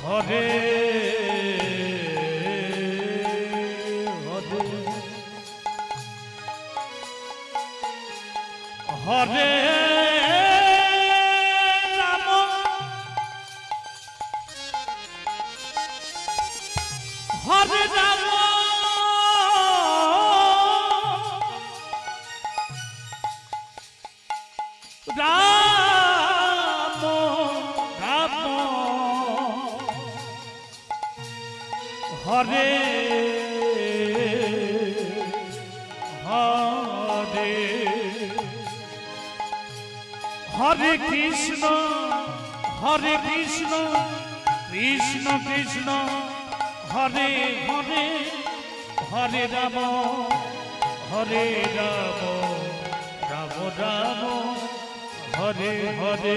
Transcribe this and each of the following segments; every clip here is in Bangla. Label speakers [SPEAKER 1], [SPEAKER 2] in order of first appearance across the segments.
[SPEAKER 1] হরে হরে রাম হরে রাম রাম রাম হরে হরে হরে কৃষ্ণ কৃষ্ণ কৃষ্ণ হরে হরে হরে রাম রাম রাম হরে হরে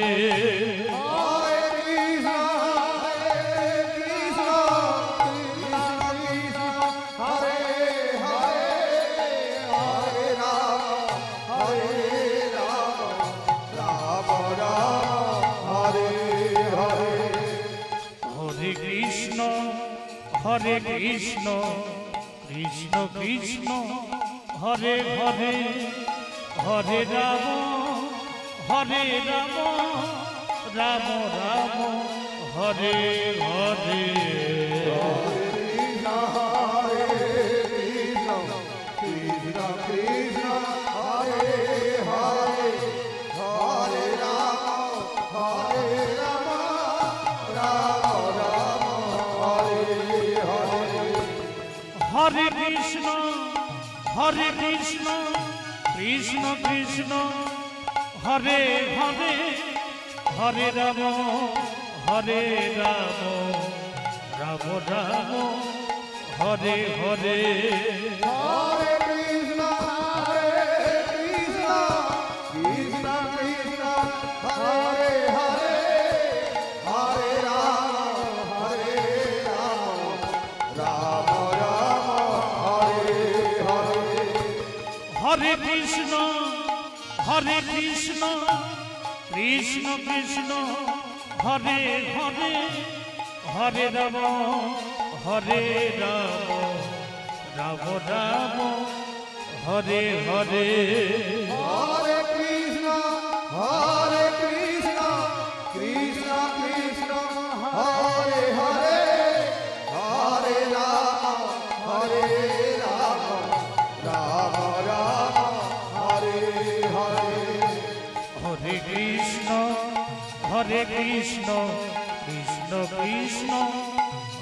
[SPEAKER 1] হরে কৃষ্ণ কৃষ্ণ কৃষ্ণ হরে হরে হরে রাম রাম রাম হরে হরে
[SPEAKER 2] কৃষ্ণ কৃষ্ণ হরে হরে হরে রাম রাম রাম হরে হরে
[SPEAKER 1] হরে কৃষ্ণ কৃষ্ণ কৃষ্ণ হরে হরে হরে রাম রাম রাম হরে হরে
[SPEAKER 2] হরে কৃষ্ণ কৃষ্ণ কৃষ্ণ কৃষ্ণ হরে হরে হরে রাম রাম রাম হরে হরে
[SPEAKER 1] হরে কৃষ্ণ কৃষ্ণ কৃষ্ণ হরে হরে হরে রাম রাম রাম হরে হরে
[SPEAKER 2] হরে কৃষ্ণ কৃষ্ণ কৃষ্ণ হরে হরে হরে রাম রাম রাম হরে হরে
[SPEAKER 1] হরে কৃষ্ণ কৃষ্ণ কৃষ্ণ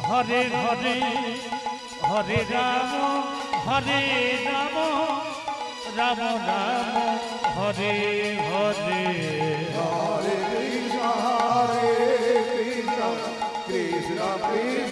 [SPEAKER 1] হরে হরে হরে রাম রাম রাম হরে হরে
[SPEAKER 2] হরে